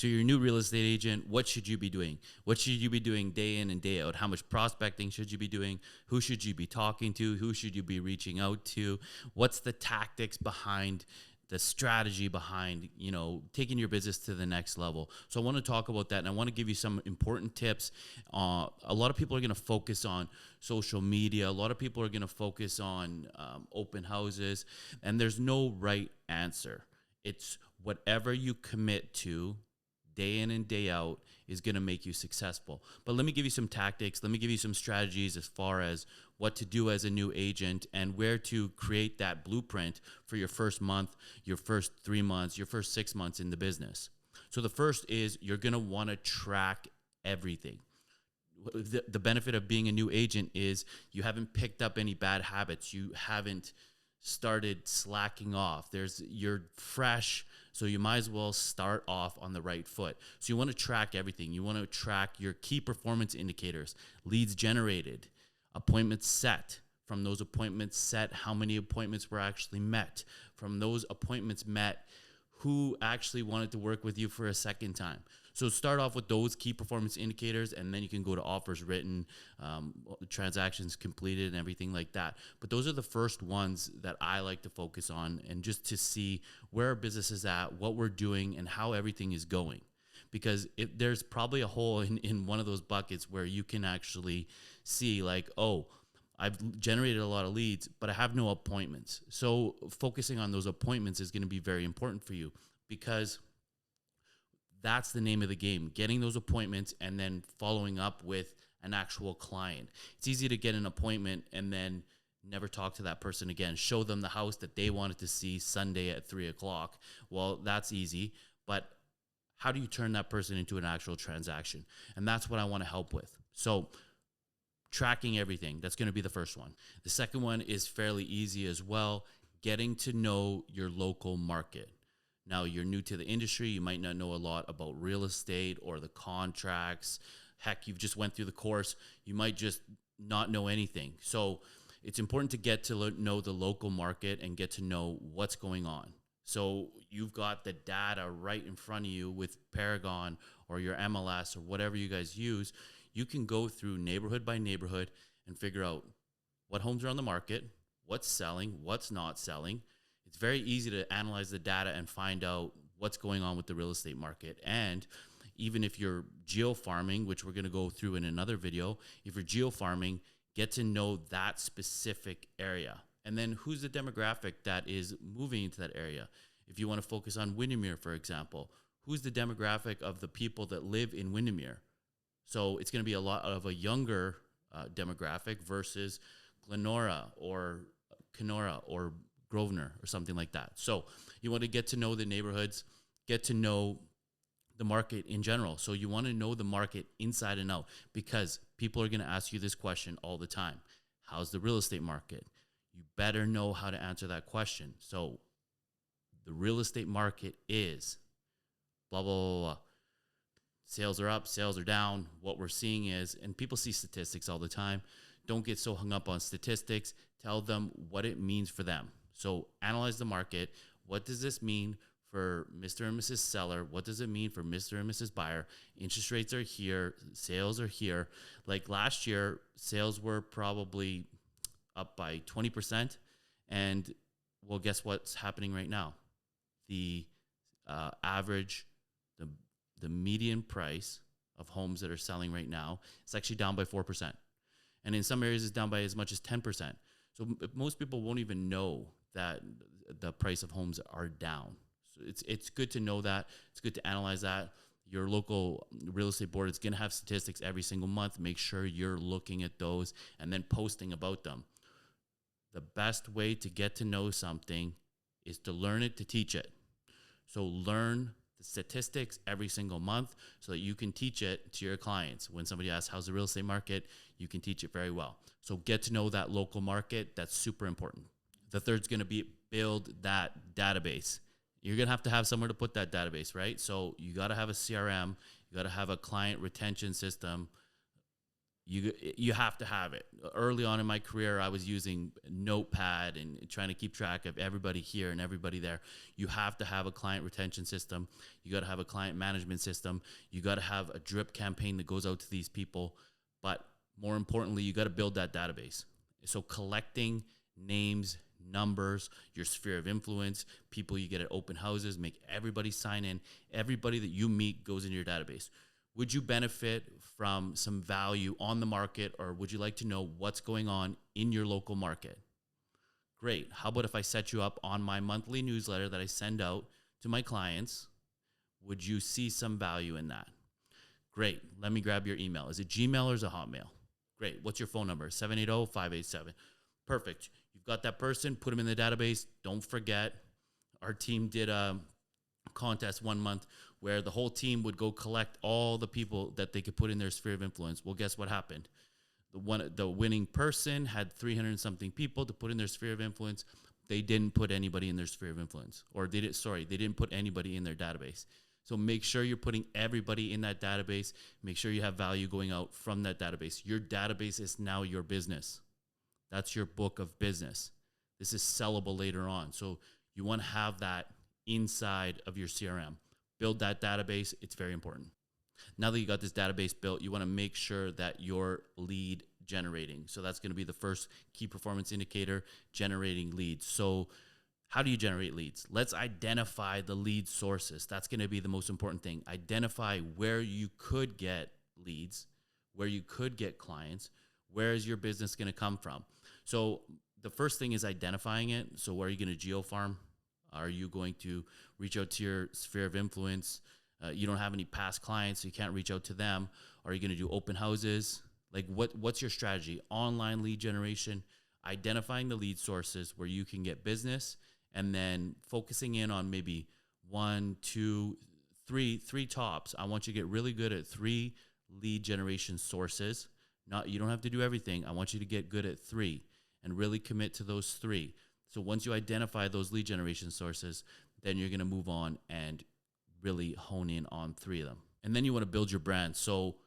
So you're a new real estate agent. What should you be doing? What should you be doing day in and day out? How much prospecting should you be doing? Who should you be talking to? Who should you be reaching out to? What's the tactics behind the strategy behind, taking your business to the next level? So I want to talk about that, and I want to give you some important tips. A lot of people are going to focus on social media. A lot of people are going to focus on open houses, and there's no right answer. It's whatever you commit to day in and day out is going to make you successful. But let me give you some tactics. Let me give you some strategies as far as what to do as a new agent and where to create that blueprint for your first month, your first 3 months, your first 6 months in the business. So the first is you're going to want to track everything. The benefit of being a new agent is you haven't picked up any bad habits. You haven't started slacking off. You're fresh, so you might as well start off on the right foot. So you want to track everything. You want to track your key performance indicators, leads generated, appointments set. From those appointments set, how many appointments were actually met? From those appointments met, who actually wanted to work with you for a second time? So start off with those key performance indicators, and then you can go to offers written, transactions completed, and everything like that. But those are the first ones that I like to focus on, and just to see where our business is at, what we're doing, and how everything is going. Because if there's probably a hole in one of those buckets where you can actually see like, oh, I've generated a lot of leads, but I have no appointments. So focusing on those appointments is going to be very important for you, because that's the name of the game, getting those appointments and then following up with an actual client. It's easy to get an appointment and then never talk to that person again. Show them the house that they wanted to see Sunday at 3:00. Well, that's easy, but how do you turn that person into an actual transaction? And that's what I want to help with. So tracking everything, that's going to be the first one. The second one is fairly easy as well, getting to know your local market. Now, you're new to the industry. You might not know a lot about real estate or the contracts. Heck, you've just went through the course. You might just not know anything. So it's important to get to know the local market and get to know what's going on. So you've got the data right in front of you with Paragon or your MLS or whatever you guys use. You can go through neighborhood by neighborhood and figure out what homes are on the market, what's selling, what's not selling. It's very easy to analyze the data and find out what's going on with the real estate market. And even if you're geofarming, which we're going to go through in another video, if you're geofarming, get to know that specific area. And then who's the demographic that is moving into that area? If you want to focus on Windermere, for example, who's the demographic of the people that live in Windermere? So it's going to be a lot of a younger demographic versus Glenora or Kenora or Grosvenor or something like that. So you want to get to know the neighborhoods, get to know the market in general. So you want to know the market inside and out, because people are going to ask you this question all the time. How's the real estate market? You better know how to answer that question. So the real estate market is blah, blah, blah, blah. Sales are up, sales are down. What we're seeing is, and people see statistics all the time. Don't get so hung up on statistics. Tell them what it means for them. So analyze the market. What does this mean for Mr. and Mrs. Seller? What does it mean for Mr. and Mrs. Buyer? Interest rates are here. Sales are here. Like last year, sales were probably up by 20%. And well, guess what's happening right now? The average, the median price of homes that are selling right now is actually down by 4%. And in some areas, it's down by as much as 10%. So most people won't even know that the price of homes are down. So it's good to know that. It's good to analyze that. Your local real estate board is going to have statistics every single month. Make sure you're looking at those and then posting about them. The best way to get to know something is to learn it, to teach it. So learn the statistics every single month so that you can teach it to your clients. When somebody asks, how's the real estate market? You can teach it very well. So get to know that local market. That's super important. The third's going to be build that database. You're going to have somewhere to put that database, right? So you got to have a CRM. You got to have a client retention system. You have to have it. Early on in my career, I was using Notepad and trying to keep track of everybody here and everybody there. You have to have a client retention system. You got to have a client management system. You got to have a drip campaign that goes out to these people. But more importantly, you got to build that database. So collecting names, numbers, your sphere of influence, people you get at open houses, make everybody sign in. Everybody that you meet goes in your database. Would you benefit from some value on the market, or would you like to know what's going on in your local market? Great. How about if I set you up on my monthly newsletter that I send out to my clients? Would you see some value in that? Great. Let me grab your email. Is it Gmail or is it Hotmail? Great. What's your phone number? 780-587. Perfect. You've got that person. Put them in the database. Don't forget, our team did a contest 1 month where the whole team would go collect all the people that they could put in their sphere of influence. Well, guess what happened? The winning person had 300 and something people to put in their sphere of influence. They didn't put anybody in their sphere of influence, or they didn't put anybody in their database. So make sure you're putting everybody in that database. Make sure you have value going out from that database. Your database is now your business. That's your book of business. This is sellable later on. So you want to have that inside of your CRM. Build that database. It's very important. Now that you got this database built, you want to make sure that you're lead generating. So that's going to be the first key performance indicator, generating leads. So how do you generate leads? Let's identify the lead sources. That's going to be the most important thing. Identify where you could get leads, where you could get clients. Where is your business going to come from? So the first thing is identifying it. So where are you going to geofarm? Are you going to reach out to your sphere of influence? You don't have any past clients, so you can't reach out to them. Are you going to do open houses? Like what's your strategy? Online lead generation, identifying the lead sources where you can get business, and then focusing in on maybe 1, 2, 3 tops. I want you to get really good at 3 lead generation sources. You don't have to do everything. I want you to get good at 3 and really commit to those 3. So once you identify those lead generation sources, then you're going to move on and really hone in on 3 of them. And then you want to build your brand. So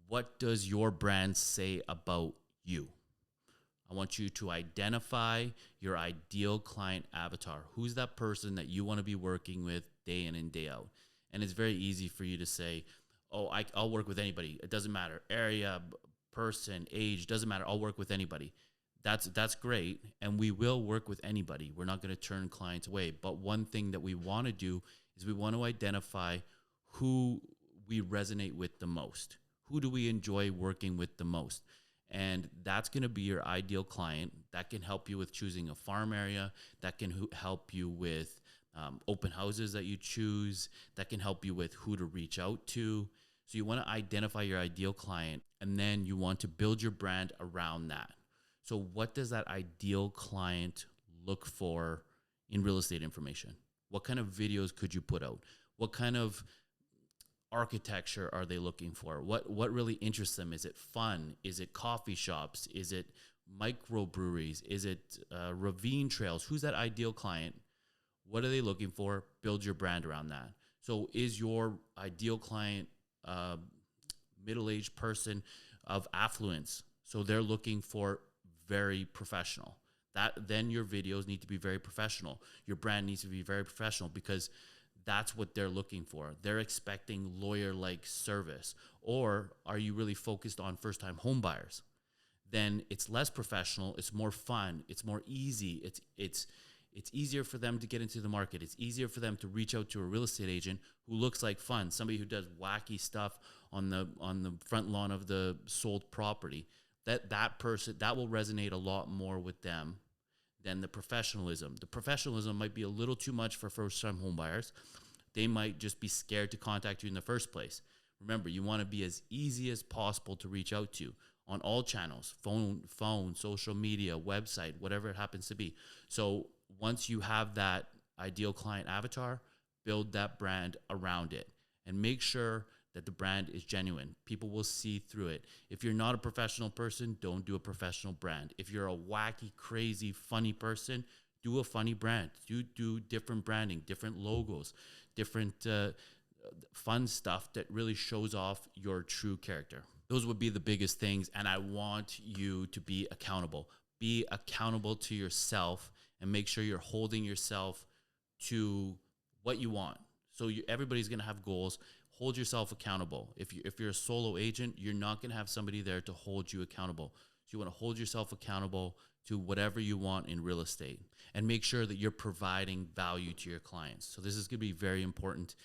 what does your brand say about you? I want you to identify your ideal client avatar. Who's that person that you want to be working with day in and day out? And it's very easy for you to say, oh, I'll work with anybody. It doesn't matter. Area, person, age, doesn't matter. I'll work with anybody. That's great, and we will work with anybody. We're not going to turn clients away. But one thing that we want to do is we want to identify who we resonate with the most. Who do we enjoy working with the most? And that's going to be your ideal client. That can help you with choosing a farm area. That can help you with open houses that you choose. That can help you with who to reach out to. So you want to identify your ideal client, and then you want to build your brand around that. So what does that ideal client look for in real estate information? What kind of videos could you put out? What kind of architecture are they looking for? What really interests them? Is it fun? Is it coffee shops? Is it microbreweries? Is it ravine trails? Who's that ideal client? What are they looking for? Build your brand around that. So is your ideal client middle-aged person of affluence? So they're looking for very professional. Then your videos need to be very professional. Your brand needs to be very professional, because that's what they're looking for. They're expecting lawyer-like service. Or are you really focused on first-time home buyers? Then it's less professional. It's more fun. It's more easy. It's easier for them to get into the market. It's easier for them to reach out to a real estate agent who looks like fun, somebody who does wacky stuff on the front lawn of the sold property. That person, that will resonate a lot more with them than the professionalism. The professionalism might be a little too much for first-time home buyers. They might just be scared to contact you in the first place. Remember, you want to be as easy as possible to reach out to on all channels, phone, social media, website, whatever it happens to be. So once you have that ideal client avatar, build that brand around it and make sure that the brand is genuine. People will see through it. If you're not a professional person, don't do a professional brand. If you're a wacky, crazy, funny person, do a funny brand. Do different branding, different logos, different fun stuff that really shows off your true character. Those would be the biggest things. And I want you to be accountable. Be accountable to yourself and make sure you're holding yourself to what you want. So everybody's going to have goals. Hold yourself accountable. If you're a solo agent, you're not going to have somebody there to hold you accountable. So you want to hold yourself accountable to whatever you want in real estate and make sure that you're providing value to your clients. So this is going to be very important.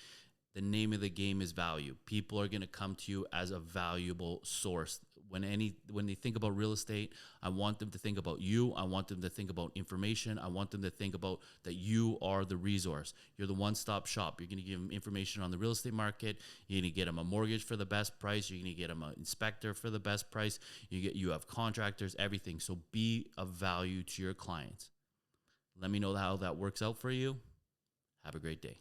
The name of the game is value. People are going to come to you as a valuable source. When they think about real estate, I want them to think about you. I want them to think about information. I want them to think about that you are the resource. You're the one-stop shop. You're going to give them information on the real estate market. You're going to get them a mortgage for the best price. You're going to get them an inspector for the best price. You have contractors, everything. So be of value to your clients. Let me know how that works out for you. Have a great day.